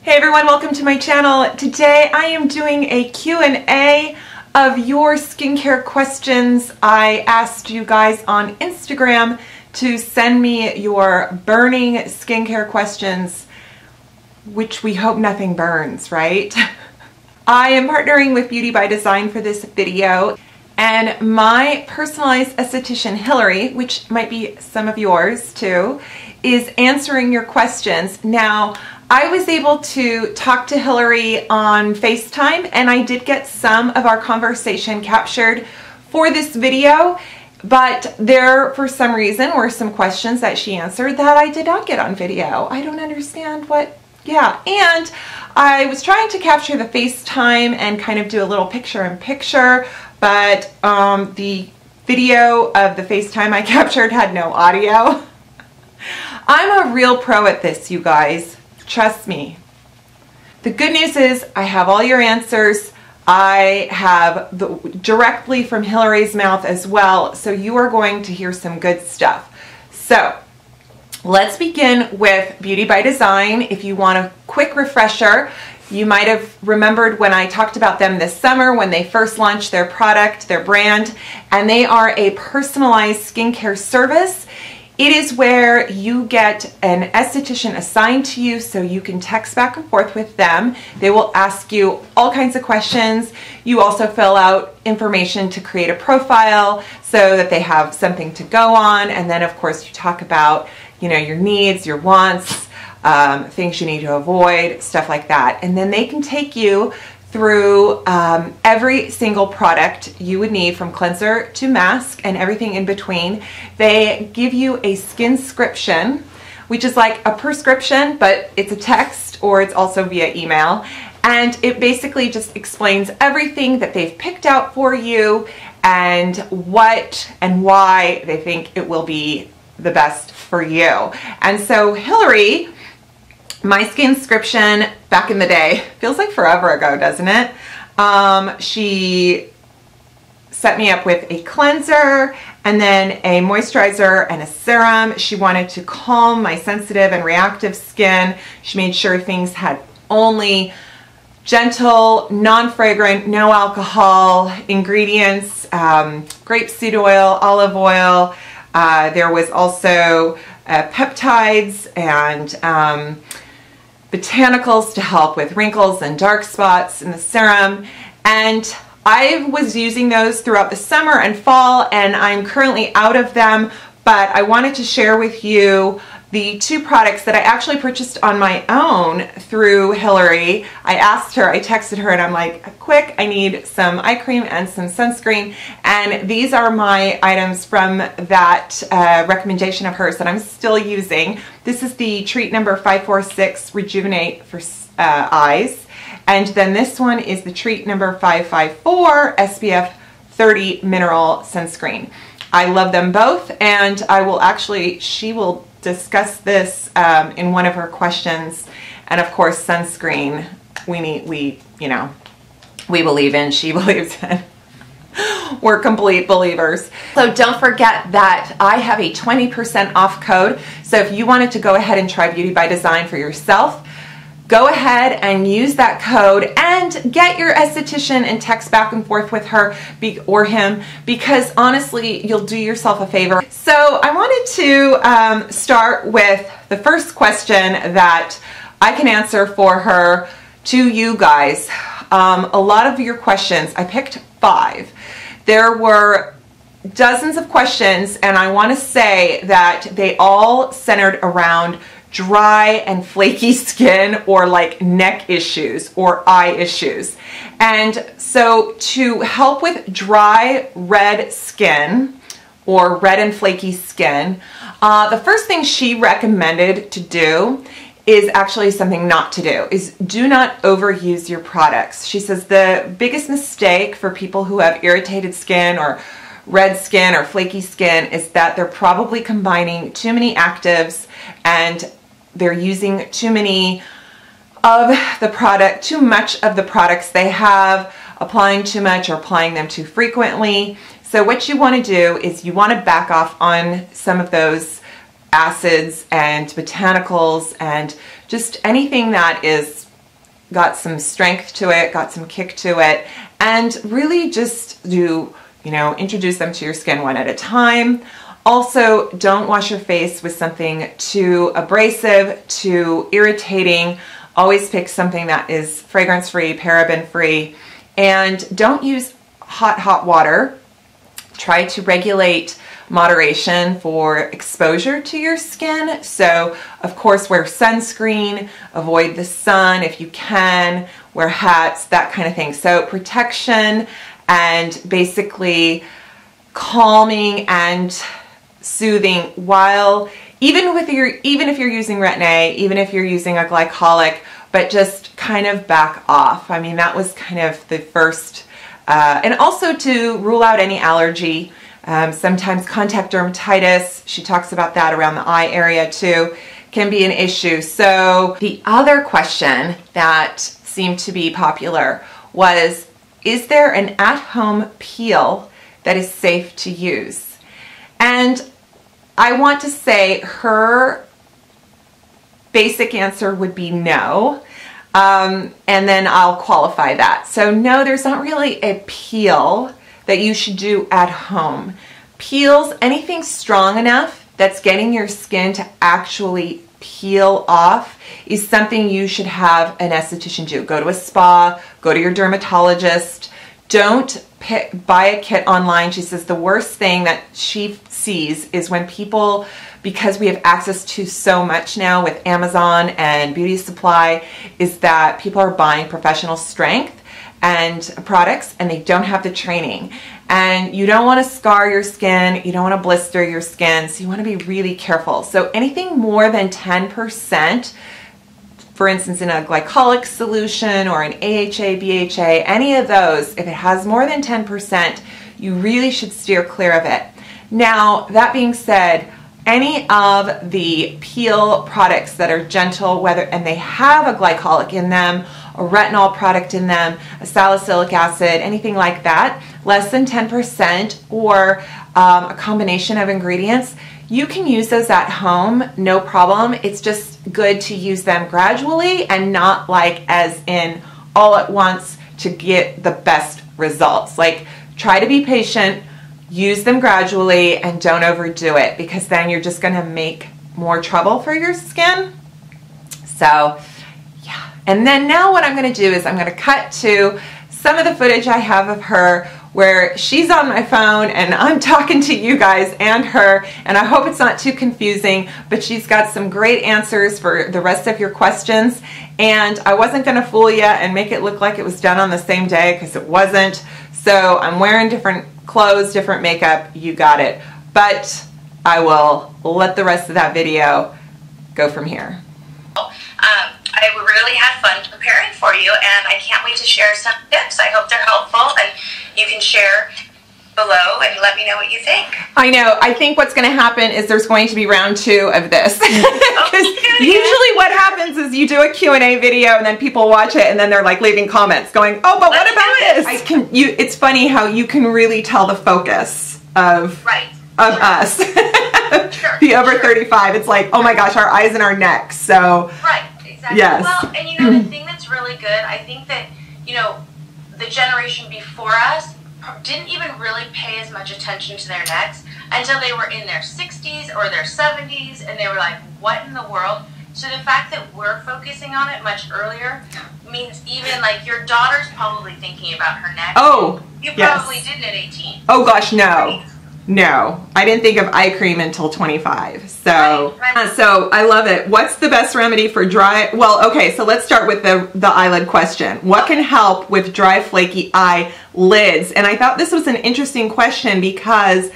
Hey everyone, welcome to my channel. Today I am doing a Q&A of your skincare questions. I asked you guys on Instagram to send me your burning skincare questions, which we hope nothing burns, right? I am partnering with Beauty by Design for this video, and my personalized esthetician Hillary, which might be some of yours too, is answering your questions. Now, I was able to talk to Hillary on FaceTime, and I did get some of our conversation captured for this video, but there, for some reason, were some questions that she answered that I did not get on video. I don't understand what, and I was trying to capture the FaceTime and kind of do a little picture-in-picture, but the video of the FaceTime I captured had no audio. I'm a real pro at this, you guys. Trust me. The good news is I have all your answers. I have directly from Hillary's mouth as well, so you are going to hear some good stuff. So let's begin with Beauty by Design. If you want a quick refresher, you might have remembered when I talked about them this summer when they first launched their product, their brand, and they are a personalized skincare service. It is where you get an esthetician assigned to you so you can text back and forth with them. They will ask you all kinds of questions. You also fill out information to create a profile so that they have something to go on. And then of course you talk about, your needs, your wants, things you need to avoid, stuff like that. And then they can take you through every single product you would need, from cleanser to mask and everything in between. They give you a skinscription, which is like a prescription, but it's a text or it's also via email. And it basically just explains everything that they've picked out for you and what and why they think it will be the best for you. And so Hillary, my skinscription back in the day, feels like forever ago, doesn't it? She set me up with a cleanser and then a moisturizer and a serum. She wanted to calm my sensitive and reactive skin. She made sure things had only gentle, non-fragrant, no alcohol ingredients, grapeseed oil, olive oil. There was also peptides and botanicals to help with wrinkles and dark spots in the serum. And I was using those throughout the summer and fall, and I'm currently out of them, but I wanted to share with you the two products that I actually purchased on my own through Hillary. I asked her, I texted her, and I'm like, quick, I need some eye cream and some sunscreen. And these are my items from that recommendation of hers that I'm still using. This is the treat number 546 Rejuvenate for eyes. And then this one is the treat number 554 SPF 30 Mineral Sunscreen. I love them both, and I will actually, she will discuss this in one of her questions. And of course, sunscreen, we believe in, she believes in. We're complete believers. So don't forget that I have a 20% off code. So if you wanted to go ahead and try Beauty by Design for yourself, go ahead and use that code and get your esthetician and text back and forth with her or him, because honestly, you'll do yourself a favor. So I wanted to start with the first question that I can answer for her to you guys. A lot of your questions, I picked 5. There were dozens of questions, and I want to say that they all centered around dry and flaky skin, or like neck issues or eye issues. And so to help with dry red skin or red and flaky skin, the first thing she recommended to do is actually something not to do, is do not overuse your products. She says the biggest mistake for people who have irritated skin or red skin or flaky skin is that they're probably combining too many actives, and they're using too many of the product, too much of the products they have, applying too much or applying them too frequently. So what you want to do is you want to back off on some of those acids and botanicals and just anything that is got some strength to it, got some kick to it, and really just do, you know, introduce them to your skin one at a time. Also, don't wash your face with something too abrasive, too irritating. Always pick something that is fragrance-free, paraben-free, and don't use hot water. Try to regulate moderation for exposure to your skin. So, of course, wear sunscreen, avoid the sun if you can, wear hats, that kind of thing. So, protection and basically calming and soothing while even if you're using Retin-A, even if you're using a glycolic, but just kind of back off. I mean, that was kind of the first, and also to rule out any allergy. Sometimes contact dermatitis, she talks about that around the eye area too, can be an issue. So the other question that seemed to be popular was, is there an at-home peel that is safe to use? And I want to say her basic answer would be no. And then I'll qualify that. So no, there's not really a peel that you should do at home. Peels, anything strong enough that's getting your skin to actually peel off, is something you should have an esthetician do. Go to a spa, go to your dermatologist. Don't buy a kit online. She says the worst thing that she sees is when people, because we have access to so much now with Amazon and beauty supply, is that people are buying professional strength and products and they don't have the training. And you don't want to scar your skin, you don't want to blister your skin, so you want to be really careful. So anything more than 10%, for instance, in a glycolic solution or an AHA, BHA, any of those, if it has more than 10%, you really should steer clear of it. Now, that being said, any of the peel products that are gentle, and they have a glycolic in them, a retinol product in them, a salicylic acid, anything like that, less than 10%, or a combination of ingredients, you can use those at home, no problem. It's just good to use them gradually and not like as in all at once to get the best results. Like, try to be patient, use them gradually, and don't overdo it, because then you're just gonna make more trouble for your skin. So, yeah. And then now what I'm gonna do is I'm gonna cut to some of the footage I have of her where she's on my phone and I'm talking to you guys and her, and I hope it's not too confusing, but she's got some great answers for the rest of your questions. And I wasn't gonna fool you and make it look like it was done on the same day, because it wasn't. So I'm wearing different clothes, different makeup, you got it. But I will let the rest of that video go from here. I really had fun preparing for you, and I can't wait to share some tips. I hope they're helpful, and you can share below and let me know what you think. I know. I think what's going to happen is there's going to be round 2 of this. Because usually what happens is you do a Q&A video and then people watch it and then they're like leaving comments going, oh, but what about this? It's funny how you can really tell the focus of us. The over 35. It's like, oh my gosh, our eyes and our necks. So exactly. Yes. Well, and you know, the thing that's really good, I think that, you know, the generation before us didn't even really pay as much attention to their necks until they were in their 60s or their 70s, and they were like, what in the world? So the fact that we're focusing on it much earlier means even like your daughter's probably thinking about her neck. Oh, you probably didn't at 18. Oh gosh, no. No, I didn't think of eye cream until 25. So, so I love it. What's the best remedy for dry? Well, okay, so let's start with the eyelid question. What can help with dry, flaky eyelids? And I thought this was an interesting question because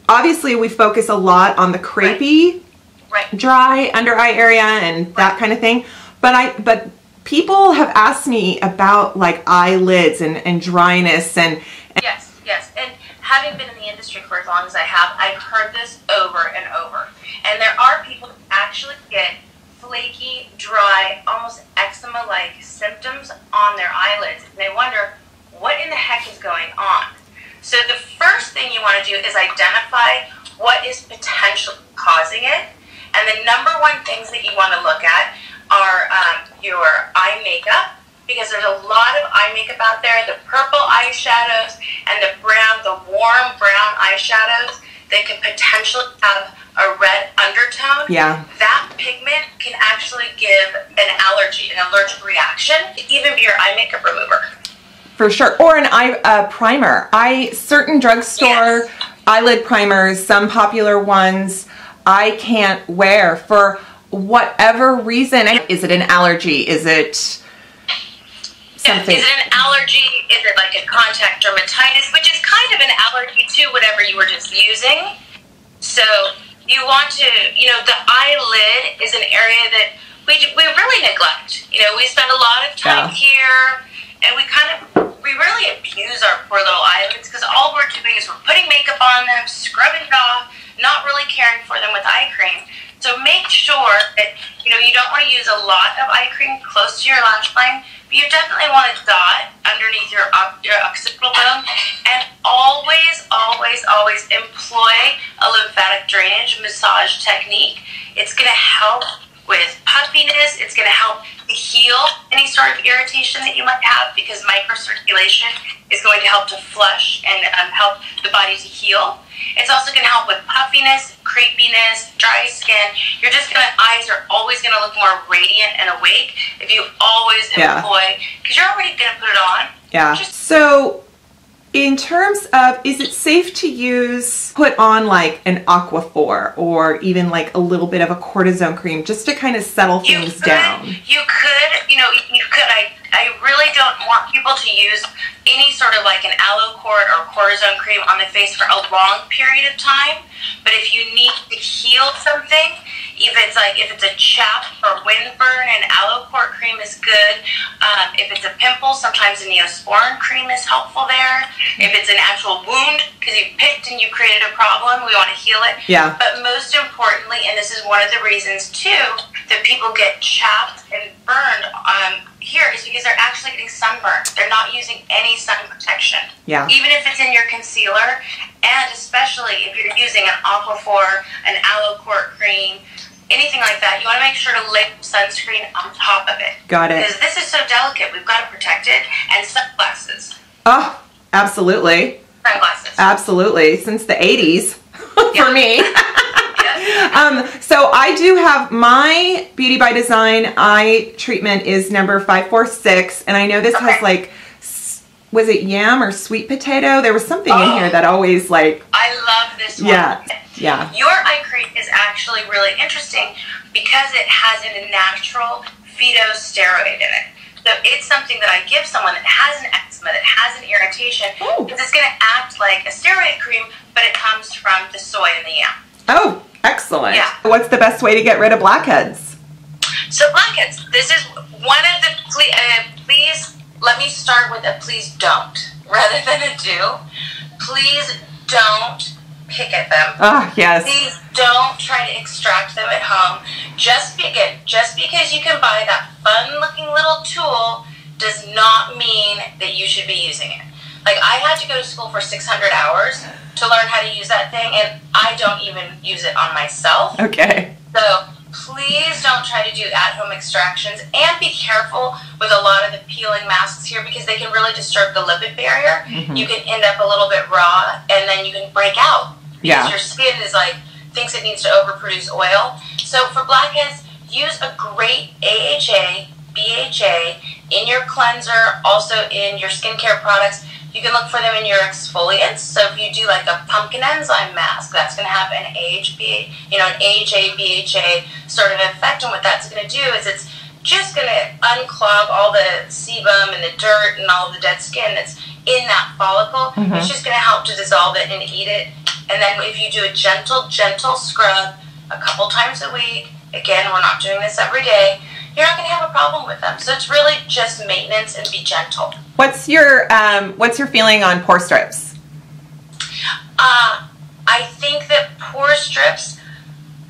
obviously we focus a lot on the crepey, dry under eye area and that kind of thing. But people have asked me about like eyelids and dryness and yes. And having been in the industry for as long as I have, I've heard this over and over. And there are people who actually get flaky, dry, almost eczema-like symptoms on their eyelids. And they wonder, what in the heck is going on? So the first thing you want to do is identify what is potentially causing it. And the number one things that you want to look at are your eye makeup, because there's a lot of eye makeup out there. The purple eyeshadows and the warm brown eyeshadows, they can potentially have a red undertone. Yeah. That pigment can actually give an allergy, an allergic reaction, even be your eye makeup remover. For sure. Or an eye primer. Certain drugstore eyelid primers, some popular ones, I can't wear for whatever reason. Is it an allergy? Is it something? Is it an allergy? Is it like a contact dermatitis, which is kind of an allergy to whatever you were just using? So you want to, the eyelid is an area that we really neglect. We spend a lot of time here, and we really abuse our poor little eyelids, because all we're doing is we're putting makeup on them, scrubbing it off, not really caring for them with eye cream. So make sure that, you don't want to use a lot of eye cream close to your lash line, but you definitely want a dot underneath your occipital bone. And always, always, always employ a lymphatic drainage massage technique. It's going to help with puffiness. It's going to help to heal any sort of irritation that you might have, because microcirculation is going to help to flush and help the body to heal. It's also going to help with puffiness, crepiness, dry skin. Eyes are always going to look more radiant and awake if you always employ, because you're already going to put it on. Yeah. So in terms of, is it safe to put on like an Aquaphor or even like a little bit of a cortisone cream just to kind of settle things down? You could, you could. I really don't want people to use any sort of like an Allocort or cortisone cream on the face for a long period of time. But if you need to heal something, if it's a chap or windburn, an Allocort cream is good. If it's a pimple, sometimes a Neosporin cream is helpful there. If it's an actual wound, because you picked and you created a problem, we want to heal it. Yeah. But most importantly, and this is one of the reasons too, that people get chapped and burned here, is because they're actually getting sunburned. They're not using any sun protection. Yeah. Even if it's in your concealer, and especially if you're using an Aquaphor, an Allocort cream, anything like that, you want to make sure to lay sunscreen on top of it. Got it. Because this is so delicate, we've got to protect it. And sunglasses. Oh, absolutely. Sunglasses. Absolutely. Since the 80s for me. So I do have my Beauty by Design eye treatment is number 546, and I know this has like, was it yam or sweet potato? There was something in here that always like. I love this one. Yeah. Your eye cream is actually really interesting because it has a natural phytosteroid in it. So it's something that I give someone that has an eczema, that has an irritation, because it's going to act like a steroid cream, but it comes from the soy and the yam. Oh, excellent. Yeah. What's the best way to get rid of blackheads? So blackheads, this is one of the, please, let me start with a please don't, rather than a do. Please don't pick at them. Oh, yes. Please don't try to extract them at home. Just because you can buy that fun-looking little tool does not mean that you should be using it. Like, I had to go to school for 600 hours to learn how to use that thing, and I don't even use it on myself. Okay. So please don't try to do at-home extractions, and be careful with a lot of the peeling masks here, because they can really disturb the lipid barrier. You can end up a little bit raw, and then you can break out. Because your skin is like, thinks it needs to overproduce oil. So for blackheads, use a great AHA, BHA in your cleanser, also in your skincare products. You can look for them in your exfoliants. So if you do like a pumpkin enzyme mask, that's going to have an AHA, BHA sort of effect. And what that's going to do is it's just going to unclog all the sebum and the dirt and all the dead skin that's in that follicle. It's just going to help to dissolve it and eat it. And then if you do a gentle scrub a couple times a week, again, we're not doing this every day, you're not going to have a problem with them. So it's really just maintenance and be gentle. What's your feeling on pore strips? I think that pore strips,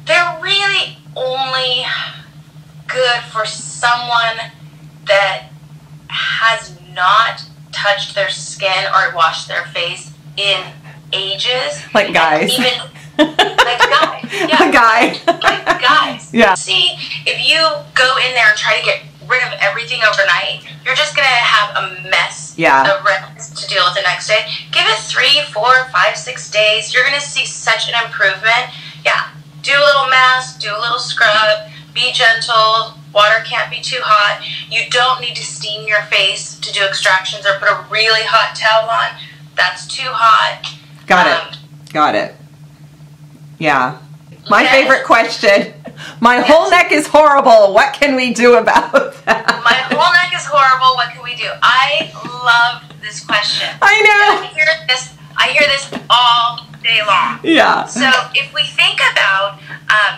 they're really only good for someone that has not touched their skin or washed their face in ages. Like guys. Like a guy. Yeah. A guy. Like guys. Yeah. See, if you go in there and try to get rid of everything overnight, you're just going to have a mess of redness to deal with the next day. Give it 3, 4, 5, 6 days. You're going to see such an improvement. Yeah. Do a little mask, do a little scrub, be gentle. Water can't be too hot. You don't need to steam your face to do extractions or put a really hot towel on. That's too hot. Got it. Got it. Yeah. My favorite question. My whole neck is horrible. What can we do about that? My whole neck is horrible. What can we do? I love this question. I know. I hear this all day long. Yeah. So if we think about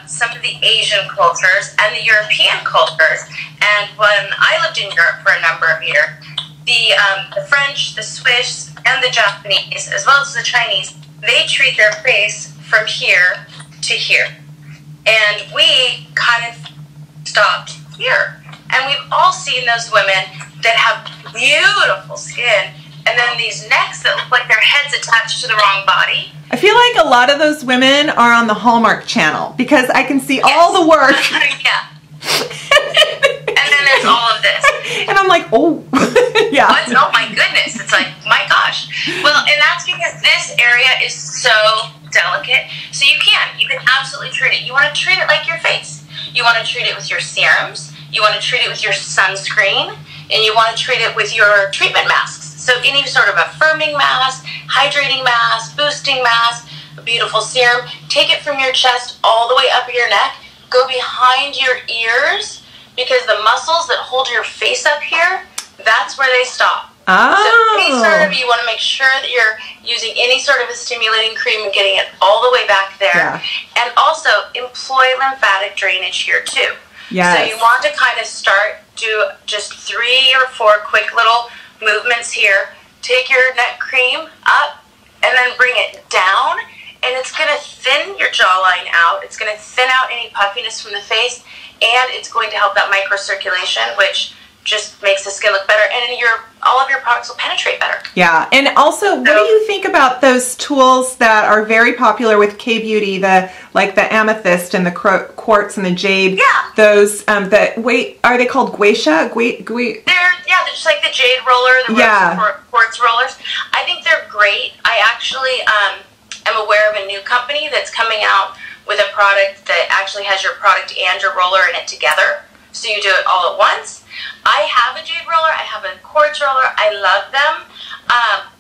some of the Asian cultures and the European cultures, and when I lived in Europe for a number of years, the French, the Swiss, and the Japanese, as well as the Chinese, they treat their face from here to here. And we kind of stopped here. And we've all seen those women that have beautiful skin, and then these necks that look like their head's attached to the wrong body. I feel like a lot of those women are on the Hallmark Channel because I can see all the work. Yeah. And then there's all of this. And I'm like, oh, yeah. Oh my goodness. It's like, my gosh. Well, and that's because this area is so delicate. So you can absolutely treat it. You want to treat it like your face. You want to treat it with your serums. You want to treat it with your sunscreen. And you want to treat it with your treatment masks. So any sort of a firming mask, hydrating mask, boosting mask, a beautiful serum. Take it from your chest all the way up your neck. Go behind your ears because the muscles that hold your face up here, that's where they stop. Oh. So you want to make sure that you're using any sort of a stimulating cream and getting it all the way back there. Yeah. And also employ lymphatic drainage here too. Yes. So you want to kind of do just 3 or 4 quick little movements here. Take your neck cream up and then bring it down, and it's going to thin your jawline out. It's going to thin out any puffiness from the face, and it's going to help that microcirculation, which just makes the skin look better, and all of your products will penetrate better. Yeah, and also, what do you think about those tools that are very popular with K-Beauty, like the amethyst and the quartz and the jade? Yeah. Those, are they called guasha? They're just like the jade roller, the quartz rollers. I think they're great. I actually am aware of a new company that's coming out with a product that actually has your product and your roller in it together. So you do it all at once. I have a jade roller. I have a quartz roller. I love them.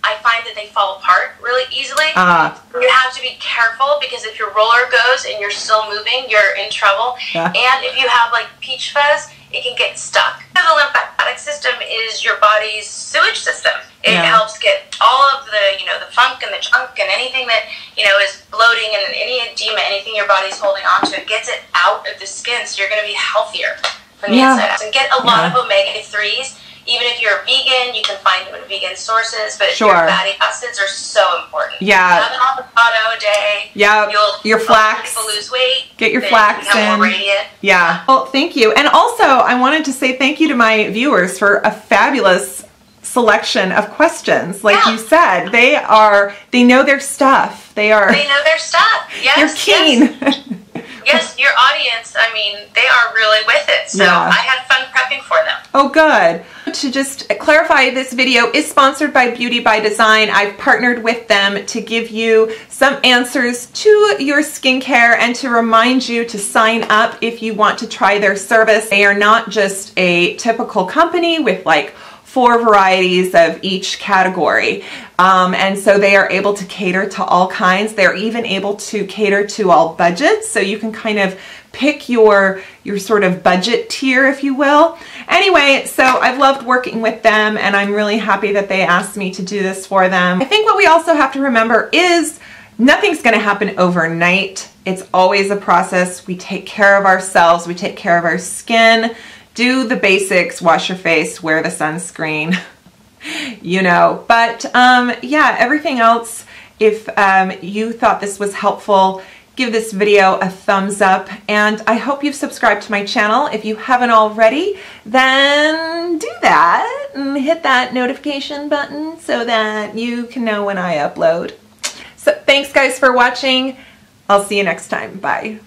I find that they fall apart really easily. You have to be careful because if your roller goes and you're still moving, you're in trouble. Yeah. And if you have like peach fuzz, it can get stuck. The lymphatic system is your body's sewage system. It helps get all of the, the funk and the junk and anything that, is bloating and any edema, anything your body's holding on to, it gets it out of the skin, so you're going to be healthier from the inside out. And get a lot of omega-3s. Even if you're a vegan, you can find them in vegan sources, but your fatty acids are so important. Yeah. Have an avocado a day. Yeah. Your flax. People lose weight. Get your flax in. More radiant. Yeah. Well, thank you. And also, I wanted to say thank you to my viewers for a fabulous selection of questions. Like you said, they know their stuff. They know their stuff. Yes. They're keen. Yes. Yes, your audience, I mean, they are really with it. So I had fun prepping for them. Oh, good. To just clarify, this video is sponsored by Beauty by Design. I've partnered with them to give you some answers to your skincare and to remind you to sign up if you want to try their service. They are not just a typical company with like 4 varieties of each category. And so they are able to cater to all kinds. They're even able to cater to all budgets. So you can kind of pick your sort of budget tier, if you will. Anyway, so I've loved working with them, and I'm really happy that they asked me to do this for them. I think what we also have to remember is nothing's going to happen overnight. It's always a process. We take care of ourselves. We take care of our skin. Do the basics, wash your face, wear the sunscreen, but yeah, everything else, if you thought this was helpful, give this video a thumbs up, and I hope you've subscribed to my channel. If you haven't already, then do that and hit that notification button so that you can know when I upload. So thanks guys for watching. I'll see you next time. Bye.